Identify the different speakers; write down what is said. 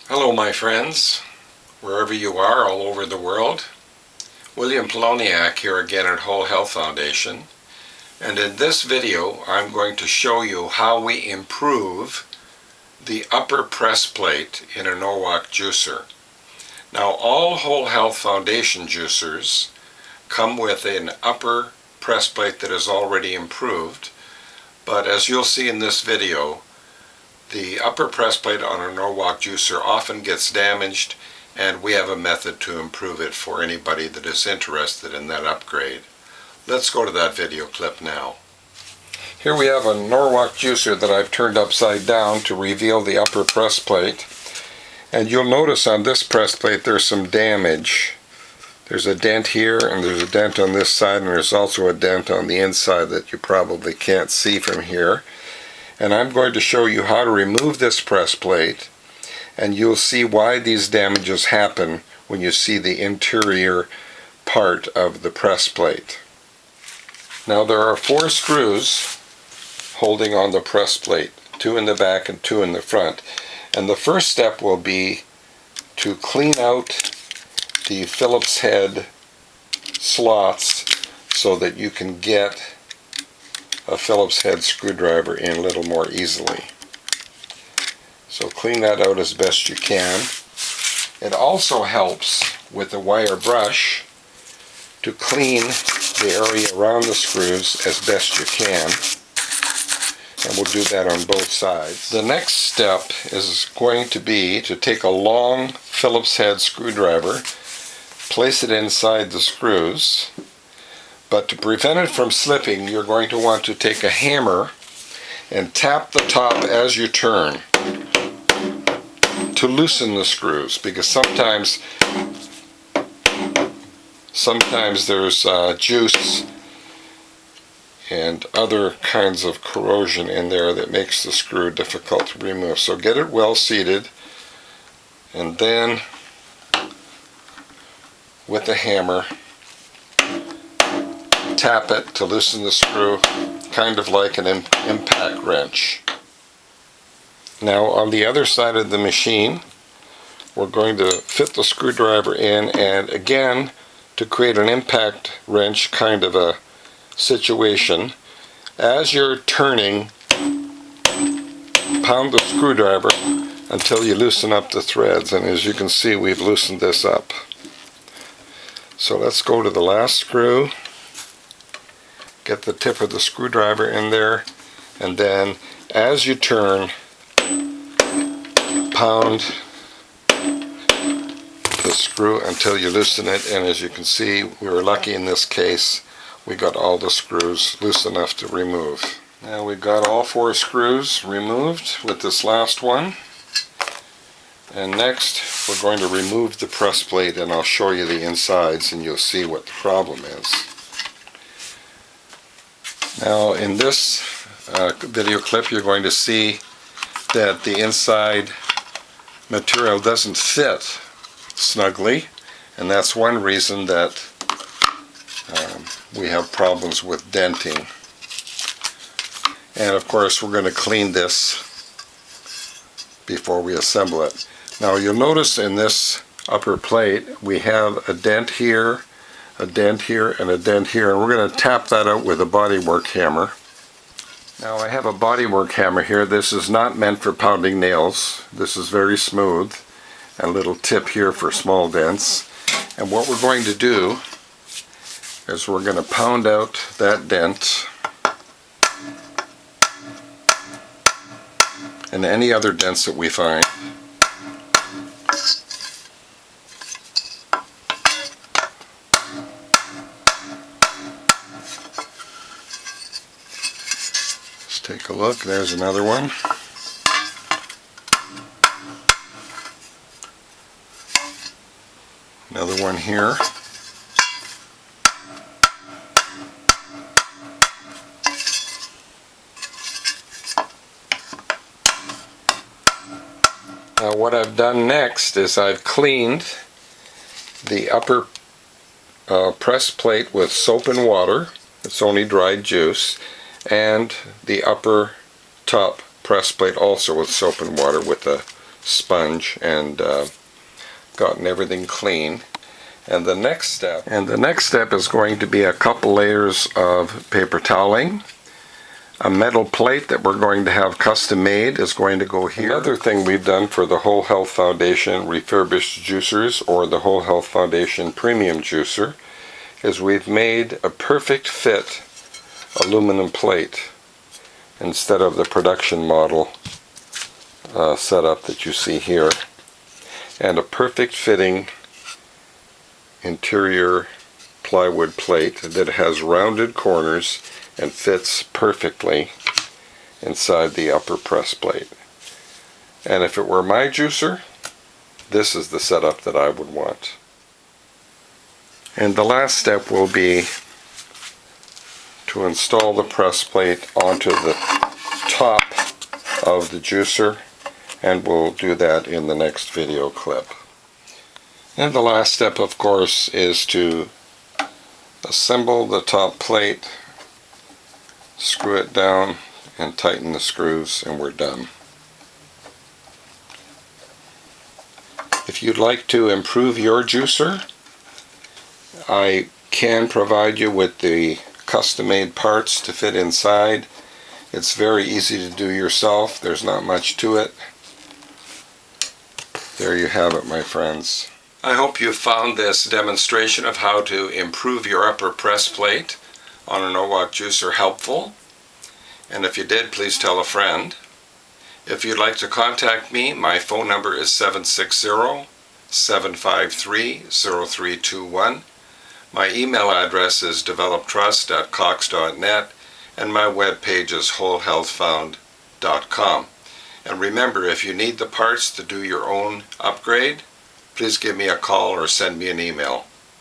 Speaker 1: Hello my friends, wherever you are all over the world. William Poloniak here again at Whole Health Foundation, and in this video I'm going to show you how we improve the upper press plate in a Norwalk juicer. Now all Whole Health Foundation juicers come with an upper press plate that is already improved, but as you'll see in this video, the upper press plate on a Norwalk juicer often gets damaged, and we have a method to improve it for anybody that is interested in that upgrade. Let's go to that video clip now. Here we have a Norwalk juicer that I've turned upside down to reveal the upper press plate. And you'll notice on this press plate there's some damage. There's a dent here, and there's a dent on this side, and there's also a dent on the inside that you probably can't see from here. And I'm going to show you how to remove this press plate, and you'll see why these damages happen when you see the interior part of the press plate. Now there are 4 screws holding on the press plate, 2 in the back and 2 in the front. And the first step will be to clean out the Phillips head slots so that you can get a Phillips head screwdriver in a little more easily. So clean that out as best you can. It also helps with a wire brush to clean the area around the screws as best you can. And we'll do that on both sides. The next step is going to be to take a long Phillips head screwdriver, place it inside the screws. But to prevent it from slipping, you're going to want to take a hammer and tap the top as you turn to loosen the screws, because sometimes there's juice and other kinds of corrosion in there that makes the screw difficult to remove. So get it well seated, and then with the hammer tap it to loosen the screw, kind of like an impact wrench. Now on the other side of the machine, we're going to fit the screwdriver in, and again, to create an impact wrench kind of a situation, as you're turning, pound the screwdriver until you loosen up the threads, and as you can see, we've loosened this up. So let's go to the last screw. Get the tip of the screwdriver in there, and then as you turn, pound the screw until you loosen it, and as you can see, we were lucky in this case. We got all the screws loose enough to remove. Now we've got all 4 screws removed with this last one. And next we're going to remove the press plate, and I'll show you the insides and you'll see what the problem is. Now in this video clip you're going to see that the inside material doesn't fit snugly, and that's one reason that we have problems with denting. And of course we're going to clean this before we assemble it. Now you'll notice in this upper plate we have a dent here, a dent here, and a dent here, and we're going to tap that out with a bodywork hammer. Now I have a bodywork hammer here. This is not meant for pounding nails. This is very smooth, and a little tip here for small dents. And what we're going to do is we're going to pound out that dent and any other dents that we find. Let's take a look. There's another one. Another one here. Now what I've done next is I've cleaned the upper press plate with soap and water. It's only dried juice, and the upper top press plate also with soap and water with a sponge and gotten everything clean. And the next step is going to be a couple layers of paper toweling. A metal plate that we're going to have custom made is going to go here. Another thing we've done for the Whole Health Foundation refurbished juicers, or the Whole Health Foundation premium juicer, is we've made a perfect fit aluminum plate instead of the production model setup that you see here, and a perfect fitting interior plywood plate that has rounded corners and fits perfectly inside the upper press plate. And if it were my juicer, this is the setup that I would want. And the last step will be to install the press plate onto the top of the juicer, and we'll do that in the next video clip. And the last step, of course, is to assemble the top plate, screw it down, and tighten the screws, and we're done. If you'd like to improve your juicer, I can provide you with the custom-made parts to fit inside. It's very easy to do yourself. There's not much to it. There you have it, my friends. I hope you found this demonstration of how to improve your upper press plate on a Norwalk juicer helpful. And if you did, please tell a friend. If you'd like to contact me, my phone number is 760-753-0321. My email address is developtrust@cox.net, and my webpage is wholehealthfound.com. And remember, if you need the parts to do your own upgrade, please give me a call or send me an email.